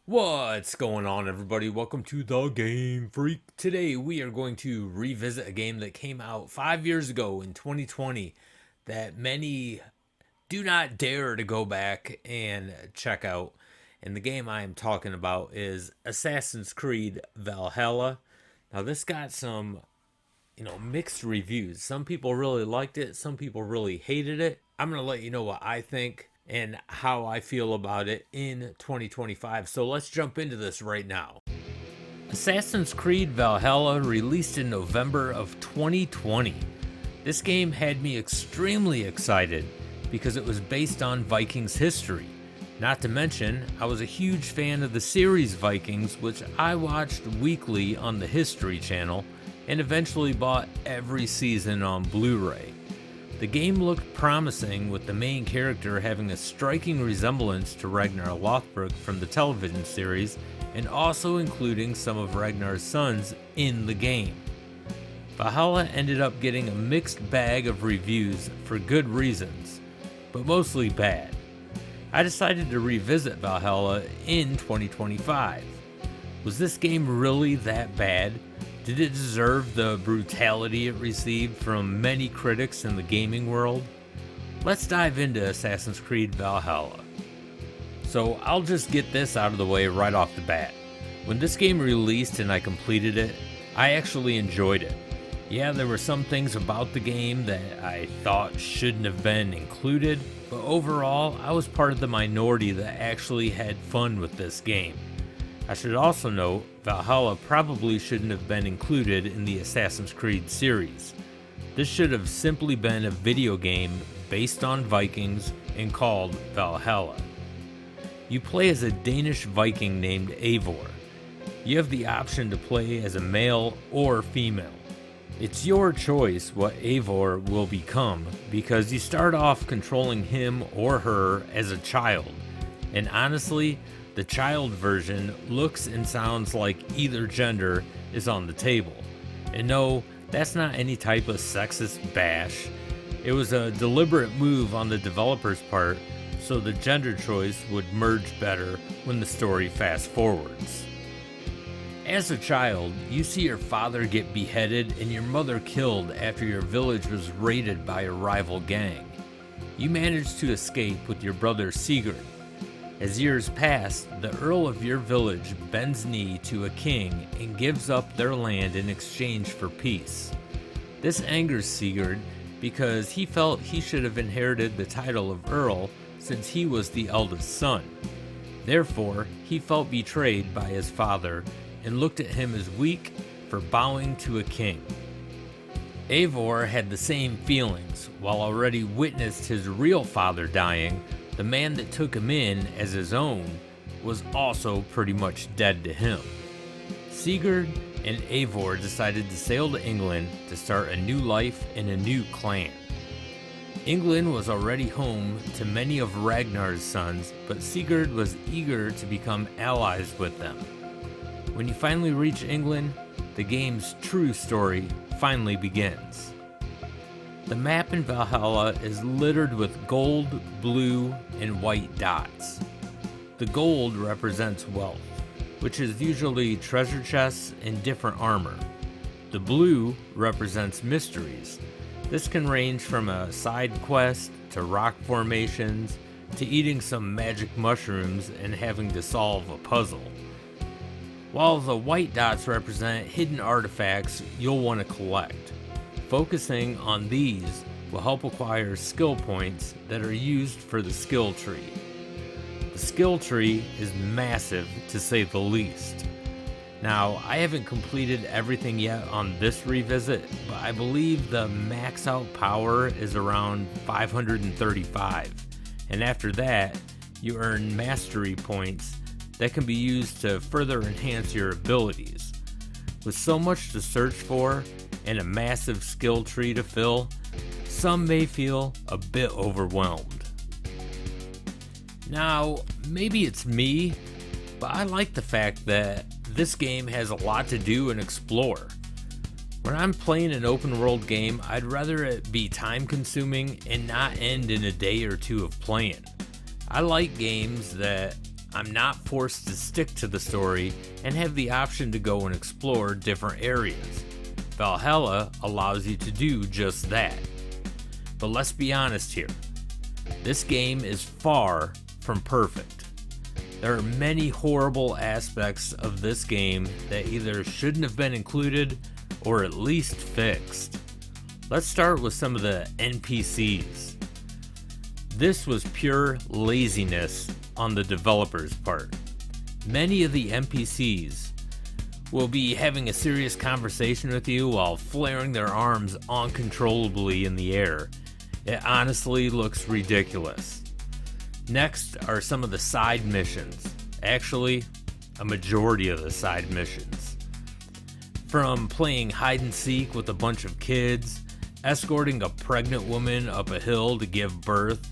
What's going on, everybody? Welcome to the Game Freak. Today we are going to revisit a game that came out 5 years ago in 2020 that many do not dare to go back and check out. And the game I am talking about is Assassin's Creed Valhalla. Now this got some, mixed reviews. Some people really liked it, some people really hated it. I'm going to let you know what I think and how I feel about it in 2025. So let's jump into this right now. Assassin's Creed Valhalla released in November of 2020. This game had me extremely excited because it was based on Vikings history. Not to mention, I was a huge fan of the series Vikings, which I watched weekly on the History Channel and eventually bought every season on Blu-ray. The game looked promising, with the main character having a striking resemblance to Ragnar Lothbrok from the television series, and also including some of Ragnar's sons in the game. Valhalla ended up getting a mixed bag of reviews for good reasons, but mostly bad. I decided to revisit Valhalla in 2025. Was this game really that bad? Did it deserve the brutality it received from many critics in the gaming world? Let's dive into Assassin's Creed Valhalla. So I'll just get this out of the way right off the bat. When this game released and I completed it, I actually enjoyed it. Yeah, there were some things about the game that I thought shouldn't have been included, but overall, I was part of the minority that actually had fun with this game. I should also note, Valhalla probably shouldn't have been included in the Assassin's Creed series. This should have simply been a video game based on Vikings and called Valhalla. You play as a Danish Viking named Eivor. You have the option to play as a male or female. It's your choice what Eivor will become, because you start off controlling him or her as a child, and honestly, the child version looks and sounds like either gender is on the table. And no, that's not any type of sexist bash. It was a deliberate move on the developer's part so the gender choice would merge better when the story fast forwards. As a child, you see your father get beheaded and your mother killed after your village was raided by a rival gang. You manage to escape with your brother Sigurd. As years pass, the Earl of your village bends knee to a king and gives up their land in exchange for peace. This angers Sigurd because he felt he should have inherited the title of Earl since he was the eldest son. Therefore, he felt betrayed by his father and looked at him as weak for bowing to a king. Eivor had the same feelings. While already witnessed his real father dying, the man that took him in as his own was also pretty much dead to him. Sigurd and Eivor decided to sail to England to start a new life in a new clan. England was already home to many of Ragnar's sons, but Sigurd was eager to become allies with them. When you finally reach England, the game's true story finally begins. The map in Valhalla is littered with gold, blue, and white dots. The gold represents wealth, which is usually treasure chests and different armor. The blue represents mysteries. This can range from a side quest to rock formations to eating some magic mushrooms and having to solve a puzzle. While the white dots represent hidden artifacts you'll want to collect. Focusing on these will help acquire skill points that are used for the skill tree. The skill tree is massive, to say the least. Now, I haven't completed everything yet on this revisit, but I believe the max out power is around 535, and after that, you earn mastery points that can be used to further enhance your abilities. With so much to search for and a massive skill tree to fill, some may feel a bit overwhelmed. Now, maybe it's me, but I like the fact that this game has a lot to do and explore. When I'm playing an open world game, I'd rather it be time consuming and not end in a day or two of playing. I like games that I'm not forced to stick to the story and have the option to go and explore different areas. Valhalla allows you to do just that. But let's be honest here. This game is far from perfect. There are many horrible aspects of this game that either shouldn't have been included or at least fixed. Let's start with some of the NPCs. This was pure laziness on the developer's part. Many of the NPCs will be having a serious conversation with you while flaring their arms uncontrollably in the air. It honestly looks ridiculous. Next are some of the side missions. Actually, a majority of the side missions. From playing hide and seek with a bunch of kids, escorting a pregnant woman up a hill to give birth,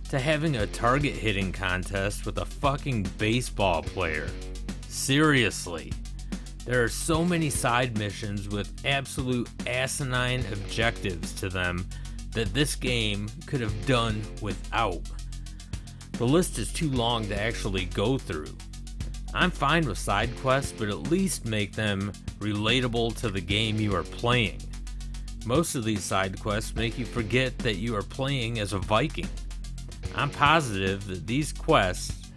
to having a target hitting contest with a fucking baseball player. Seriously. There are so many side missions with absolute asinine objectives to them that this game could have done without. The list is too long to actually go through. I'm fine with side quests, but at least make them relatable to the game you are playing. Most of these side quests make you forget that you are playing as a Viking. I'm positive that these quests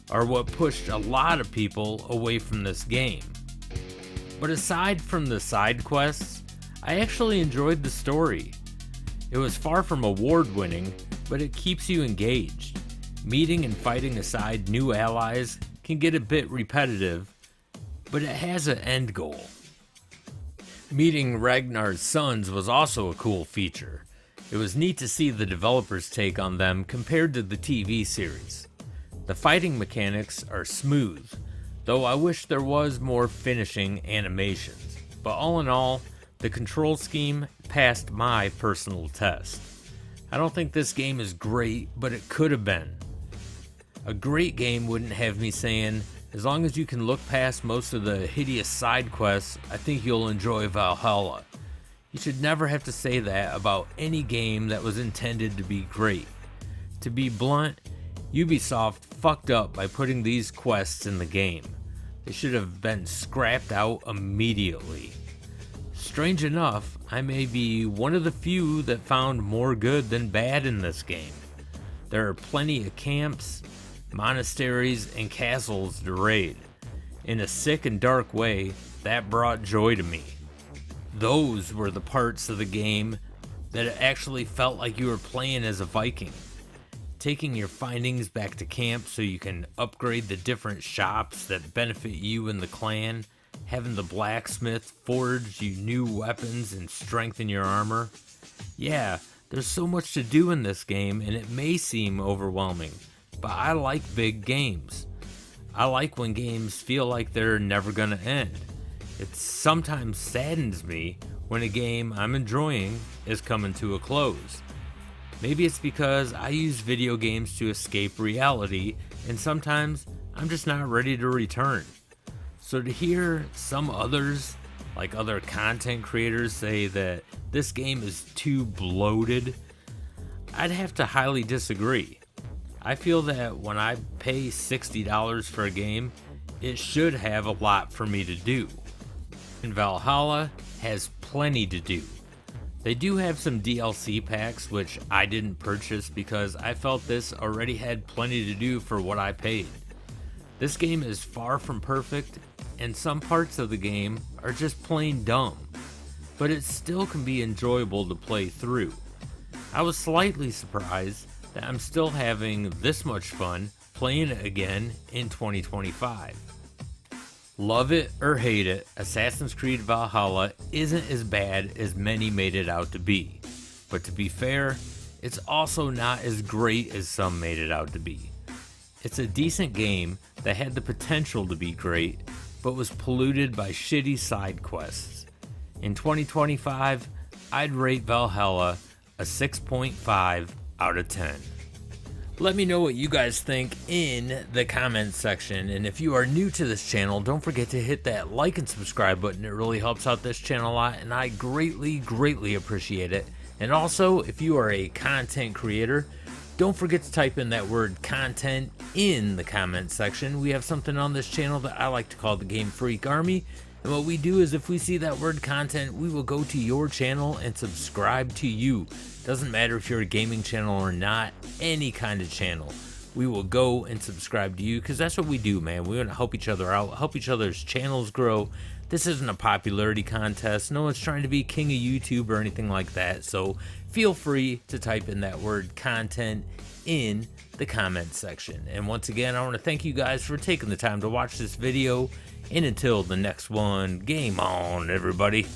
are what pushed a lot of people away from this game. But aside from the side quests, I actually enjoyed the story. It was far from award-winning, but it keeps you engaged. Meeting and fighting aside new allies can get a bit repetitive, but it has an end goal. Meeting Ragnar's sons was also a cool feature. It was neat to see the developer's take on them compared to the TV series. The fighting mechanics are smooth, though I wish there was more finishing animations. But all in all, the control scheme passed my personal test. I don't think this game is great, but it could have been. A great game wouldn't have me saying, as long as you can look past most of the hideous side quests, I think you'll enjoy Valhalla. You should never have to say that about any game that was intended to be great. To be blunt, Ubisoft fucked up by putting these quests in the game. They should have been scrapped out immediately. Strange enough, I may be one of the few that found more good than bad in this game. There are plenty of camps, monasteries, and castles to raid. In a sick and dark way, that brought joy to me. Those were the parts of the game that it actually felt like you were playing as a Viking. Taking your findings back to camp so you can upgrade the different shops that benefit you and the clan, having the blacksmith forge you new weapons and strengthen your armor. Yeah, there's so much to do in this game and it may seem overwhelming, but I like big games. I like when games feel like they're never gonna end. It sometimes saddens me when a game I'm enjoying is coming to a close. Maybe it's because I use video games to escape reality, and sometimes I'm just not ready to return. So to hear some others, like other content creators, say that this game is too bloated, I'd have to highly disagree. I feel that when I pay $60 for a game, it should have a lot for me to do. And Valhalla has plenty to do. They do have some DLC packs, which I didn't purchase because I felt this already had plenty to do for what I paid. This game is far from perfect, and some parts of the game are just plain dumb, but it still can be enjoyable to play through. I was slightly surprised that I'm still having this much fun playing it again in 2025. Love it or hate it, Assassin's Creed Valhalla isn't as bad as many made it out to be. But to be fair, it's also not as great as some made it out to be. It's a decent game that had the potential to be great, but was polluted by shitty side quests. In 2025, I'd rate Valhalla a 6.5 out of 10. Let me know what you guys think in the comments section, and if you are new to this channel, don't forget to hit that like and subscribe button. It really helps out this channel a lot, and I greatly appreciate it. And also, if you are a content creator, Don't forget to type in that word content in the comment section. We have something on this channel that I like to call the Game Freak Army. And what we do is if we see that word content, we will go to your channel and subscribe to you. Doesn't matter if you're a gaming channel or not, any kind of channel. We will go and subscribe to you because that's what we do, man. We want to help each other out, help each other's channels grow. This isn't a popularity contest. No one's trying to be king of YouTube or anything like that. So feel free to type in that word content in the comment section. And once again, I want to thank you guys for taking the time to watch this video. And until the next one, game on, everybody.